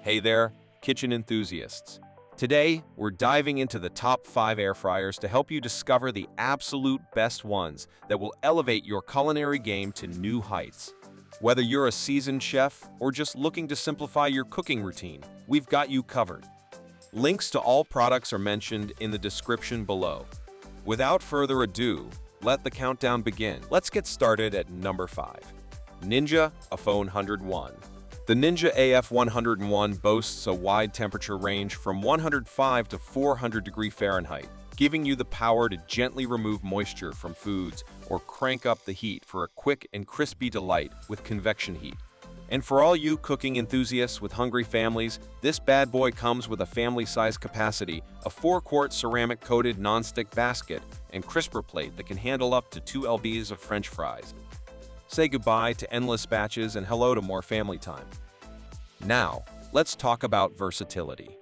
Hey there, kitchen enthusiasts. Today, we're diving into the top 5 air fryers to help you discover the absolute best ones that will elevate your culinary game to new heights. Whether you're a seasoned chef or just looking to simplify your cooking routine, we've got you covered. Links to all products are mentioned in the description below. Without further ado, let the countdown begin. Let's get started at number 5. Ninja AF101. The Ninja AF101 boasts a wide temperature range from 105 to 400 degrees Fahrenheit, giving you the power to gently remove moisture from foods or crank up the heat for a quick and crispy delight with convection heat. And for all you cooking enthusiasts with hungry families, this bad boy comes with a family-size capacity, a 4-quart ceramic-coated non-stick basket, and crisper plate that can handle up to 2 lbs of French fries. Say goodbye to endless batches and hello to more family time. Now, let's talk about versatility.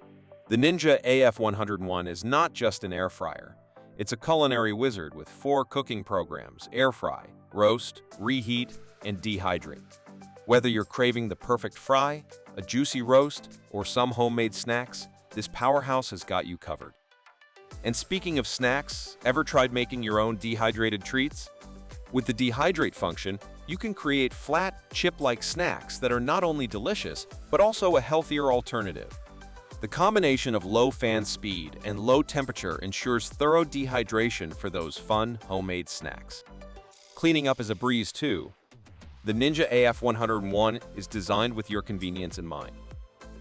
The Ninja AF101 is not just an air fryer. It's a culinary wizard with 4 cooking programs: air fry, roast, reheat, and dehydrate. Whether you're craving the perfect fry, a juicy roast, or some homemade snacks, this powerhouse has got you covered. And speaking of snacks, ever tried making your own dehydrated treats? With the dehydrate function, you can create flat, chip-like snacks that are not only delicious, but also a healthier alternative. The combination of low fan speed and low temperature ensures thorough dehydration for those fun, homemade snacks. Cleaning up is a breeze too. The Ninja AF101 is designed with your convenience in mind.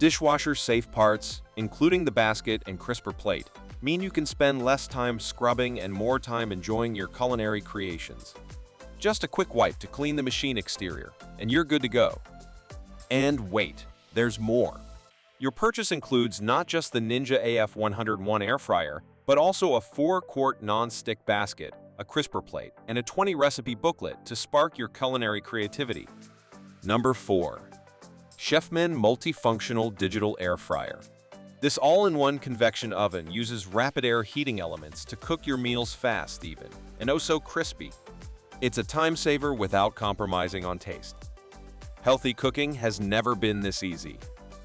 Dishwasher-safe parts, including the basket and crisper plate, mean you can spend less time scrubbing and more time enjoying your culinary creations. Just a quick wipe to clean the machine exterior, and you're good to go. And wait, there's more. Your purchase includes not just the Ninja AF101 air fryer, but also a 4-quart non-stick basket, a crisper plate, and a 20-recipe booklet to spark your culinary creativity. Number 4. CHEFMAN Multifunctional Digital Air Fryer. This all-in-one convection oven uses rapid air heating elements to cook your meals fast, even, and oh so crispy. It's a time saver without compromising on taste. Healthy cooking has never been this easy.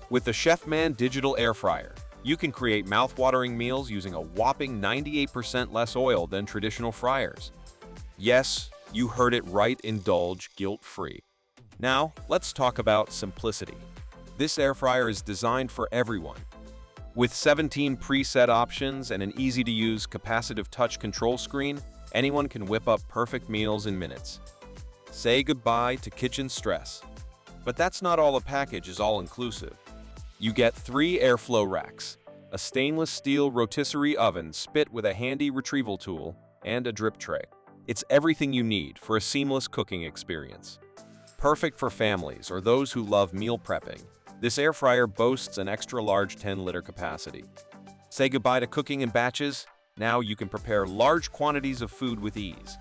With the CHEFMAN Digital Air Fryer, you can create mouth-watering meals using a whopping 98% less oil than traditional fryers. Yes, you heard it right, indulge guilt-free. Now, let's talk about simplicity. This air fryer is designed for everyone. With 17 preset options and an easy-to-use capacitive touch control screen, anyone can whip up perfect meals in minutes. Say goodbye to kitchen stress. But that's not all the package is all-inclusive. You get 3 airflow racks, a stainless steel rotisserie oven spit with a handy retrieval tool, and a drip tray. It's everything you need for a seamless cooking experience. Perfect for families or those who love meal prepping, this air fryer boasts an extra-large 10-liter capacity. Say goodbye to cooking in batches. Now you can prepare large quantities of food with ease.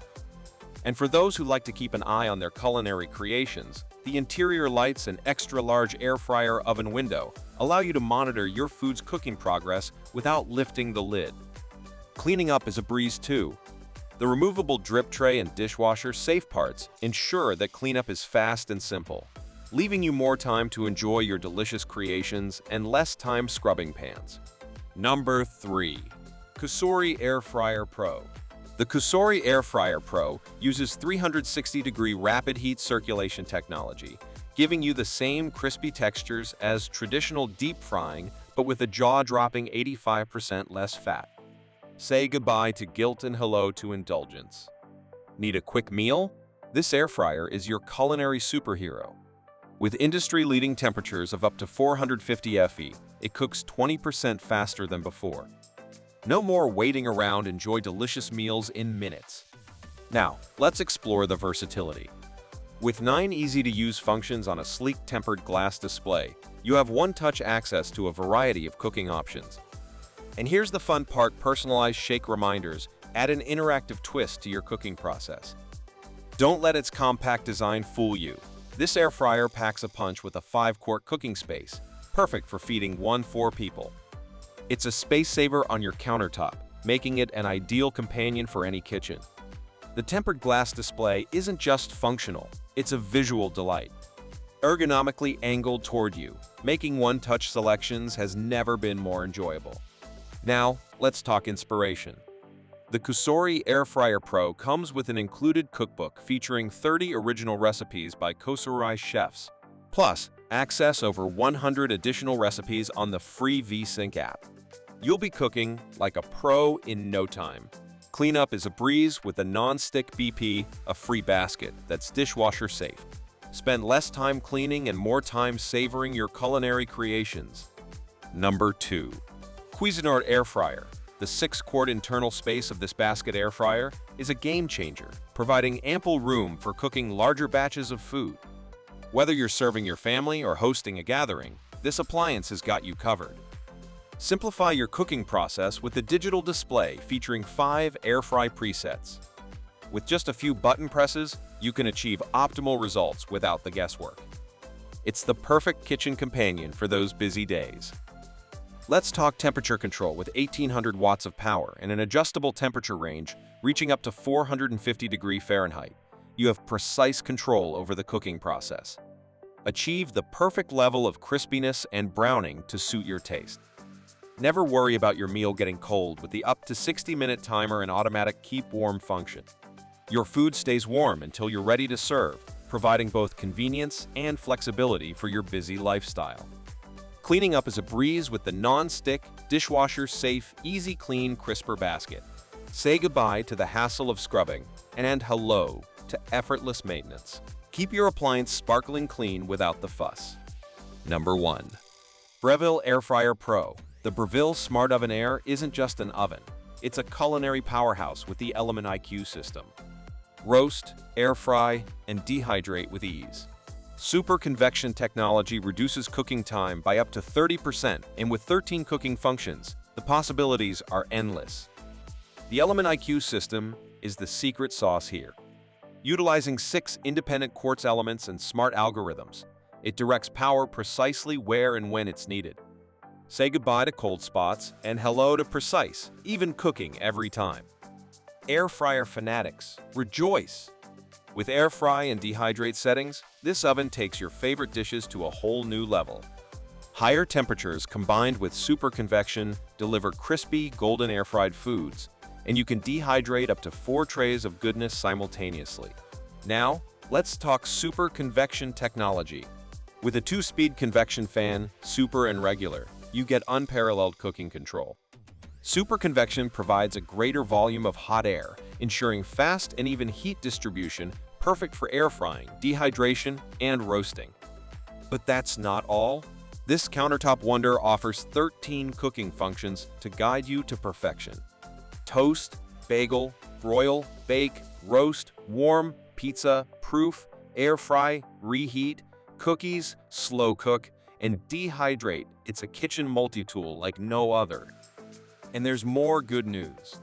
And for those who like to keep an eye on their culinary creations, the interior lights and extra-large air fryer oven window allow you to monitor your food's cooking progress without lifting the lid. Cleaning up is a breeze too. The removable drip tray and dishwasher safe parts ensure that cleanup is fast and simple, leaving you more time to enjoy your delicious creations and less time scrubbing pans. Number 3. COSORI Air Fryer Pro. The COSORI Air Fryer Pro uses 360-degree rapid heat circulation technology, giving you the same crispy textures as traditional deep frying, but with a jaw-dropping 85% less fat. Say goodbye to guilt and hello to indulgence. Need a quick meal? This air fryer is your culinary superhero. With industry-leading temperatures of up to 450 FE, it cooks 20% faster than before. No more waiting around, enjoy delicious meals in minutes. Now, let's explore the versatility. With 9 easy-to-use functions on a sleek tempered glass display, you have one-touch access to a variety of cooking options. And here's the fun part: personalized shake reminders add an interactive twist to your cooking process. Don't let its compact design fool you. This air fryer packs a punch with a 5-quart cooking space, perfect for feeding 4 people. It's a space saver on your countertop, making it an ideal companion for any kitchen. The tempered glass display isn't just functional, it's a visual delight. ergonomically angled toward you, making one-touch selections has never been more enjoyable. Now, let's talk inspiration. The COSORI Air Fryer Pro comes with an included cookbook featuring 30 original recipes by COSORI chefs, plus access over 100 additional recipes on the free VSync app. You'll be cooking like a pro in no time. Cleanup is a breeze with the non-stick BP, a free basket that's dishwasher safe. Spend less time cleaning and more time savoring your culinary creations. Number 2. Cuisinart Air Fryer. The 6-quart internal space of this basket air fryer is a game changer, providing ample room for cooking larger batches of food. Whether you're serving your family or hosting a gathering, this appliance has got you covered. Simplify your cooking process with the digital display featuring 5 air fry presets. With just a few button presses, you can achieve optimal results without the guesswork. It's the perfect kitchen companion for those busy days. Let's talk temperature control with 1800 watts of power and an adjustable temperature range reaching up to 450 degrees Fahrenheit. You have precise control over the cooking process. Achieve the perfect level of crispiness and browning to suit your taste. Never worry about your meal getting cold with the up to 60-minute timer and automatic keep warm function. Your food stays warm until you're ready to serve, providing both convenience and flexibility for your busy lifestyle. Cleaning up is a breeze with the non-stick, dishwasher-safe, easy clean crisper basket. Say goodbye to the hassle of scrubbing and hello to effortless maintenance. Keep your appliance sparkling clean without the fuss. Number 1. Breville Air Fryer Pro. The Breville Smart Oven Air isn't just an oven. It's a culinary powerhouse with the Element IQ system. Roast, air fry, and dehydrate with ease. Super convection technology reduces cooking time by up to 30%, and with 13 cooking functions, the possibilities are endless. The Element IQ system is the secret sauce here. Utilizing 6 independent quartz elements and smart algorithms, it directs power precisely where and when it's needed. Say goodbye to cold spots and hello to precise, even cooking every time. Air fryer fanatics, rejoice! With air fry and dehydrate settings, this oven takes your favorite dishes to a whole new level. Higher temperatures combined with super convection deliver crispy, golden air-fried foods, and you can dehydrate up to 4 trays of goodness simultaneously. Now, let's talk super convection technology. With a 2-speed convection fan, super and regular, you get unparalleled cooking control. Super convection provides a greater volume of hot air, ensuring fast and even heat distribution, perfect for air frying, dehydration, and roasting. But that's not all. This countertop wonder offers 13 cooking functions to guide you to perfection. Toast, bagel, broil, bake, roast, warm, pizza, proof, air fry, reheat, cookies, slow cook, and dehydrate. It's a kitchen multi-tool like no other. And there's more good news.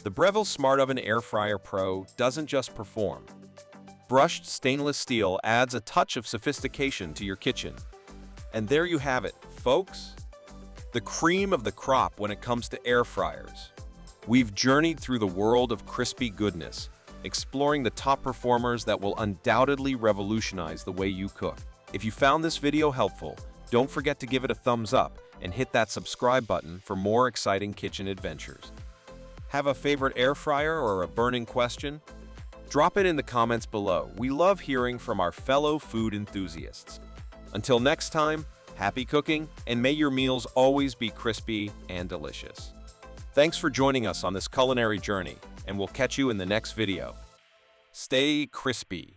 The Breville Smart Oven Air Fryer Pro doesn't just perform. Brushed stainless steel adds a touch of sophistication to your kitchen. And there you have it, folks. The cream of the crop when it comes to air fryers. We've journeyed through the world of crispy goodness, exploring the top performers that will undoubtedly revolutionize the way you cook. If you found this video helpful, don't forget to give it a thumbs up and hit that subscribe button for more exciting kitchen adventures. Have a favorite air fryer or a burning question? Drop it in the comments below. We love hearing from our fellow food enthusiasts. Until next time, happy cooking, and may your meals always be crispy and delicious. Thanks for joining us on this culinary journey, and we'll catch you in the next video. Stay crispy.